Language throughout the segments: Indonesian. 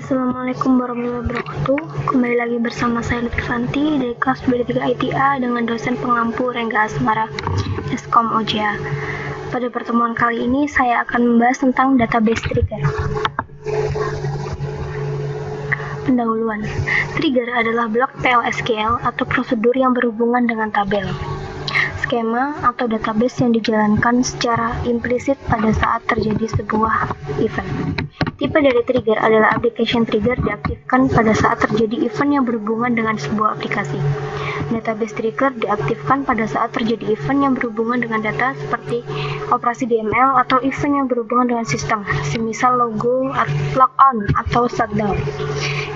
Assalamualaikum warahmatullahi wabarakatuh. Kembali lagi bersama saya Lutfi Fanti dari kelas B3 ITA dengan dosen pengampu Rengga Asmara Eskom OJA. Pada pertemuan kali ini saya akan membahas tentang database trigger. Pendahuluan. Trigger adalah blok PL/SQL atau prosedur yang berhubungan dengan tabel, skema atau database yang dijalankan secara implisit pada saat terjadi sebuah event. Tipe dari trigger adalah application trigger diaktifkan pada saat terjadi event yang berhubungan dengan sebuah aplikasi. Database trigger diaktifkan pada saat terjadi event yang berhubungan dengan data seperti operasi DML atau event yang berhubungan dengan sistem, semisal logon atau shutdown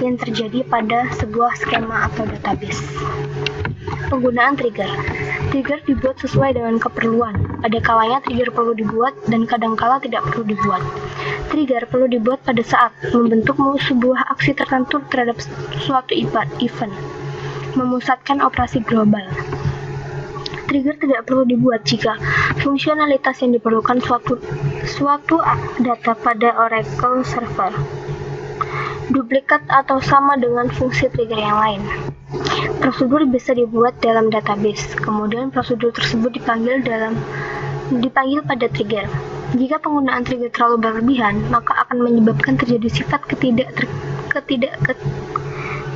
yang terjadi pada sebuah skema atau database. Penggunaan trigger. Trigger dibuat sesuai dengan keperluan. Ada kalanya trigger perlu dibuat dan kadangkala tidak perlu dibuat. Trigger perlu dibuat pada saat membentuk sebuah aksi tertentu terhadap suatu event, memusatkan operasi global. Trigger tidak perlu dibuat jika fungsionalitas yang diperlukan suatu data pada Oracle server duplikat atau sama dengan fungsi trigger yang lain. Prosedur bisa dibuat dalam database, kemudian prosedur tersebut dipanggil pada trigger. Jika penggunaan trigger terlalu berlebihan, maka akan menyebabkan terjadi sifat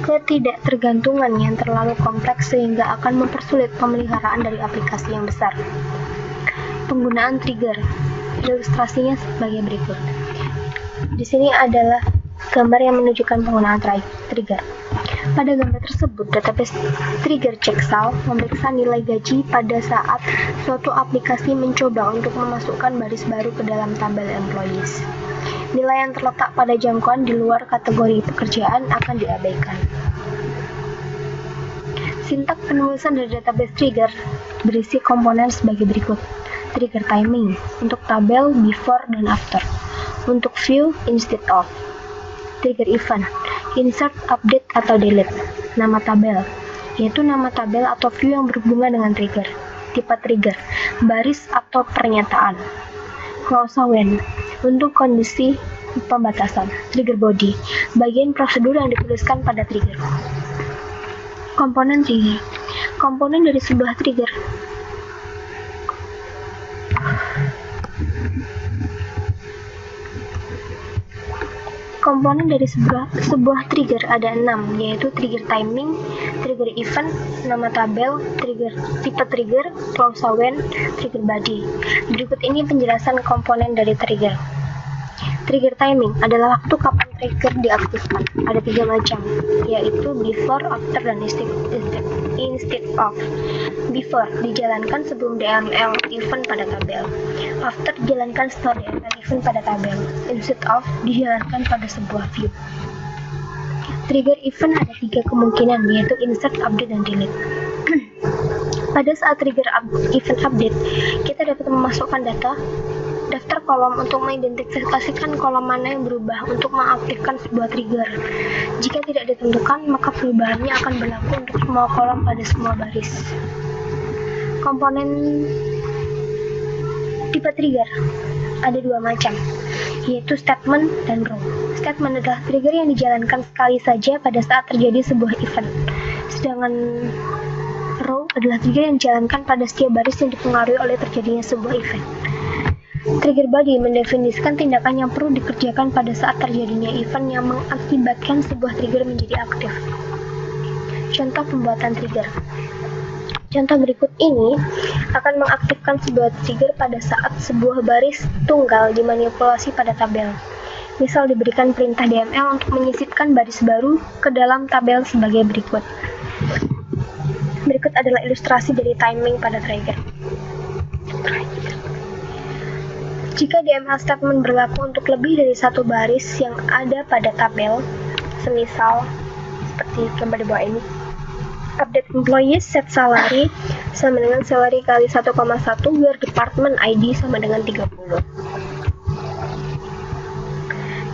ketidaktergantungan yang terlalu kompleks sehingga akan mempersulit pemeliharaan dari aplikasi yang besar. Penggunaan trigger. Ilustrasinya sebagai berikut. Di sini adalah gambar yang menunjukkan penggunaan trigger. Pada gambar tersebut, database trigger checksum memeriksa nilai gaji pada saat suatu aplikasi mencoba untuk memasukkan baris baru ke dalam tabel employees. Nilai yang terletak pada jangkauan di luar kategori pekerjaan akan diabaikan. Sintak penulisan dari database trigger berisi komponen sebagai berikut. Trigger timing untuk tabel before dan after. Untuk view instead of. Trigger event, insert, update, atau delete. Nama tabel, yaitu nama tabel atau view yang berhubungan dengan trigger. Tipe trigger, baris atau pernyataan. Clause when, untuk kondisi pembatasan. Trigger body, bagian prosedur yang dituliskan pada trigger. Komponen trigger, komponen dari sebuah trigger. Komponen dari sebuah trigger ada 6, yaitu trigger timing, trigger event, nama tabel, tipe trigger, clause when, trigger body. Berikut ini penjelasan komponen dari trigger. Trigger timing adalah waktu kapan trigger diaktifkan. Ada 3 macam, yaitu before, after, dan instead of. Before dijalankan sebelum DML event pada tabel. After dijalankan setelah DML event pada tabel. Instead of dijalankan pada sebuah view. Trigger event ada 3 kemungkinan, yaitu insert, update, dan delete. Pada saat trigger event update, kita dapat memasukkan daftar kolom untuk mengidentifikasikan kolom mana yang berubah untuk mengaktifkan sebuah trigger. Jika tidak ditentukan, maka perubahannya akan berlaku untuk semua kolom pada semua baris. Komponen tipe trigger ada 2 macam, yaitu statement dan row. Statement adalah trigger yang dijalankan sekali saja pada saat terjadi sebuah event. Sedangkan row adalah trigger yang dijalankan pada setiap baris yang dipengaruhi oleh terjadinya sebuah event. Trigger body mendefinisikan tindakan yang perlu dikerjakan pada saat terjadinya event yang mengakibatkan sebuah trigger menjadi aktif. Contoh pembuatan trigger. Contoh berikut ini akan mengaktifkan sebuah trigger pada saat sebuah baris tunggal dimanipulasi pada tabel. Misal diberikan perintah DML untuk menyisipkan baris baru ke dalam tabel sebagai berikut. Berikut adalah ilustrasi dari timing pada trigger. Jika DML statement berlaku untuk lebih dari satu baris yang ada pada tabel, semisal seperti gambar di bawah ini, update employees set salary sama dengan salary kali 1,1 where department ID sama dengan 30.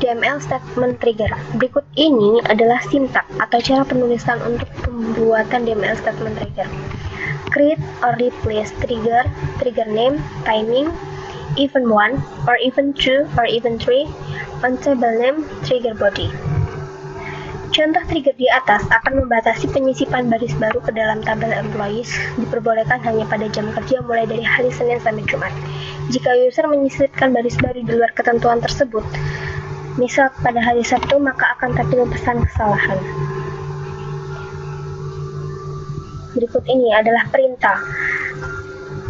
DML statement trigger. Berikut ini adalah sintak atau cara penulisan untuk pembuatan DML statement trigger. Create or replace trigger, trigger name, timing, event 1 or event 2 or event 3 on table name, trigger body. Contoh trigger di atas akan membatasi penyisipan baris baru ke dalam tabel employees diperbolehkan hanya pada jam kerja mulai dari hari Senin sampai Jumat. Jika user menyisipkan baris baru di luar ketentuan tersebut, misal pada hari Sabtu, maka akan tampil pesan kesalahan. Berikut ini adalah perintah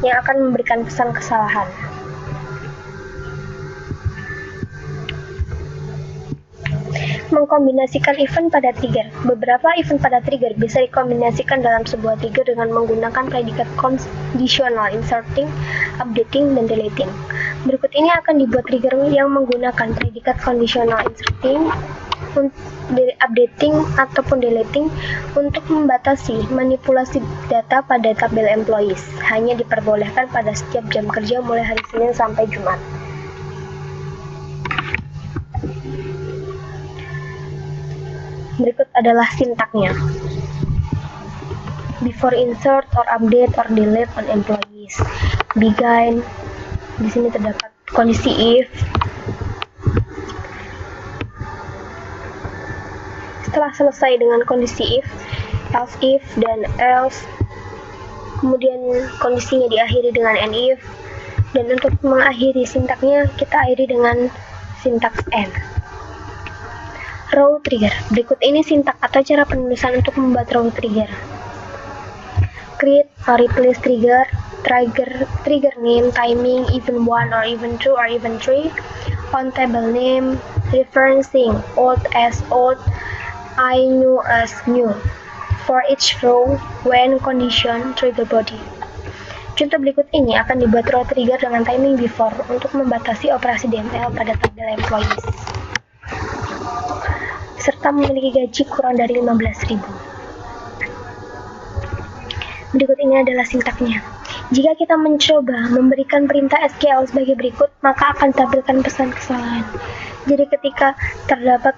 yang akan memberikan pesan kesalahan. Mengkombinasikan event pada trigger. Beberapa event pada trigger bisa dikombinasikan dalam sebuah trigger dengan menggunakan predikat conditional inserting, updating, dan deleting. Berikut ini akan dibuat trigger yang menggunakan predikat conditional inserting, updating, ataupun deleting untuk membatasi manipulasi data pada tabel employees. Hanya diperbolehkan pada setiap jam kerja mulai hari Senin sampai Jumat. Berikut adalah sintaknya. Before insert or update or delete on employees. Begin. Di sini terdapat kondisi if. Setelah selesai dengan kondisi if, else if, dan else, kemudian kondisinya diakhiri dengan and if. Dan untuk mengakhiri sintaknya, kita akhiri dengan sintaks and. Row trigger. Berikut ini sintak atau cara penulisan untuk membuat row trigger. Create or replace trigger, trigger name, timing, even 1 or even 2 or even 3, on table name, referencing old as old, I new as new. For each row, when condition, trigger body. Contoh berikut ini akan dibuat row trigger dengan timing before untuk membatasi operasi DML pada tabel employees, serta memiliki gaji kurang dari 15.000. Berikut ini adalah sintaknya. Jika kita mencoba memberikan perintah SQL sebagai berikut, maka akan tampilkan pesan kesalahan. Jadi ketika terdapat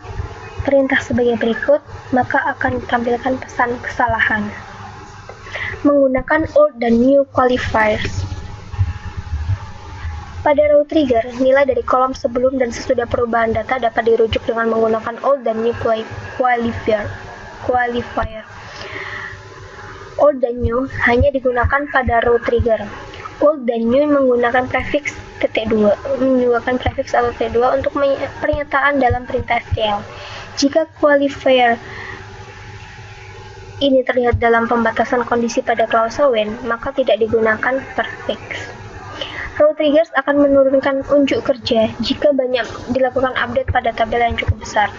perintah sebagai berikut, maka akan tampilkan pesan kesalahan. Menggunakan old dan new qualifiers. Pada row trigger, nilai dari kolom sebelum dan sesudah perubahan data dapat dirujuk dengan menggunakan old dan new qualifier. Old dan new hanya digunakan pada row trigger. Old dan new menggunakan prefix T2, menggunakan prefix atau T2 untuk pernyataan dalam perintah SQL. Jika qualifier ini terlihat dalam pembatasan kondisi pada klausa when, maka tidak digunakan prefix. Row triggers akan menurunkan unjuk kerja jika banyak dilakukan update pada tabel yang cukup besar.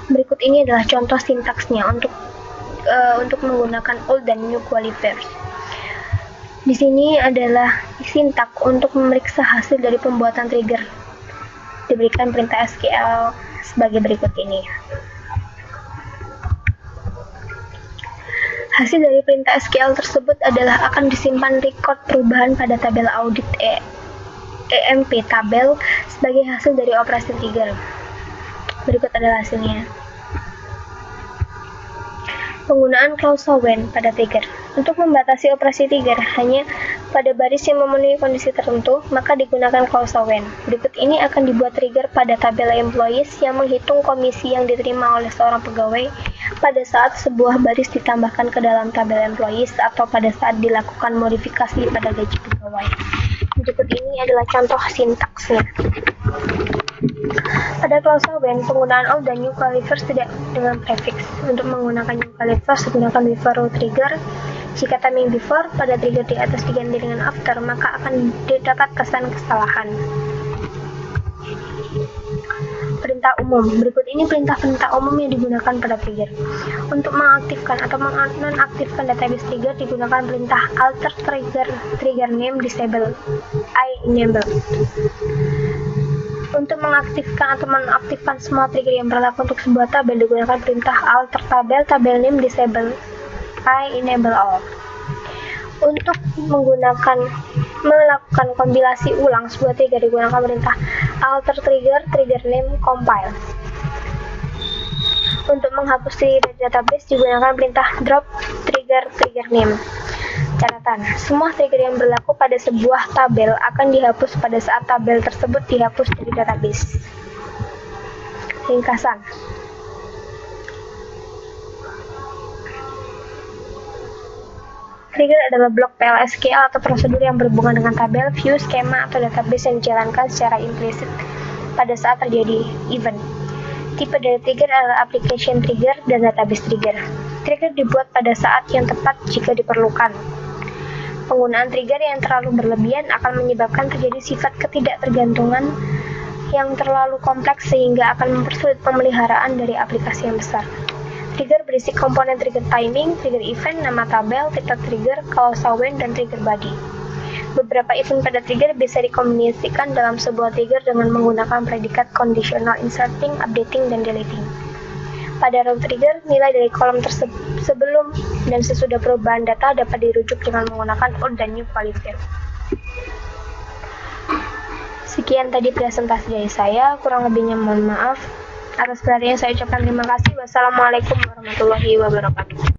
Berikut ini adalah contoh sintaksnya untuk menggunakan old dan new qualifiers. Di sini adalah sintak untuk memeriksa hasil dari pembuatan trigger. Diberikan perintah SQL sebagai berikut ini. Hasil dari perintah SQL tersebut adalah akan disimpan record perubahan pada tabel audit EMP tabel sebagai hasil dari operasi trigger. Berikut adalah hasilnya. Penggunaan klausa when pada trigger. Untuk membatasi operasi trigger hanya pada baris yang memenuhi kondisi tertentu, maka digunakan klausa when. Berikut ini akan dibuat trigger pada tabel employees yang menghitung komisi yang diterima oleh seorang pegawai pada saat sebuah baris ditambahkan ke dalam tabel employees atau pada saat dilakukan modifikasi pada gaji pegawai. Berikut ini adalah contoh sintaksnya. Pada klausa when, penggunaan old dan new qualifiers tidak dengan prefix. Untuk menggunakan new qualifiers, gunakan before row trigger. Jika timing before pada trigger di atas diganti dengan after, maka akan didapat pesan kesalahan. Perintah umum. Berikut ini perintah-perintah umum yang digunakan pada trigger. Untuk mengaktifkan atau menonaktifkan database trigger digunakan perintah alter trigger name disable I enable. Untuk mengaktifkan atau menonaktifkan semua trigger yang berlaku untuk sebuah tabel digunakan perintah alter tabel name disable I enable all. Untuk melakukan kompilasi ulang sebuah trigger digunakan perintah alter trigger name compile. Untuk menghapus trigger dari database digunakan perintah drop trigger name. Catatan, semua trigger yang berlaku pada sebuah tabel akan dihapus pada saat tabel tersebut dihapus dari database. Ringkasan. Trigger adalah blok PL/SQL atau prosedur yang berhubungan dengan tabel, view, skema, atau database yang dijalankan secara implisit pada saat terjadi event. Tipe dari trigger adalah application trigger dan database trigger. Trigger dibuat pada saat yang tepat jika diperlukan. Penggunaan trigger yang terlalu berlebihan akan menyebabkan terjadi sifat ketidaktergantungan yang terlalu kompleks sehingga akan mempersulit pemeliharaan dari aplikasi yang besar. Trigger berisi komponen trigger timing, trigger event, nama tabel, tipe trigger, causal when, dan trigger body. Beberapa event pada trigger bisa dikombinasikan dalam sebuah trigger dengan menggunakan predikat conditional inserting, updating, dan deleting. Pada row trigger, nilai dari kolom sebelum dan sesudah perubahan data dapat dirujuk dengan menggunakan old dan new qualifier. Sekian tadi presentasi dari saya, kurang lebihnya mohon maaf. Atas perhatiannya saya ucapkan terima kasih. Wassalamualaikum warahmatullahi wabarakatuh.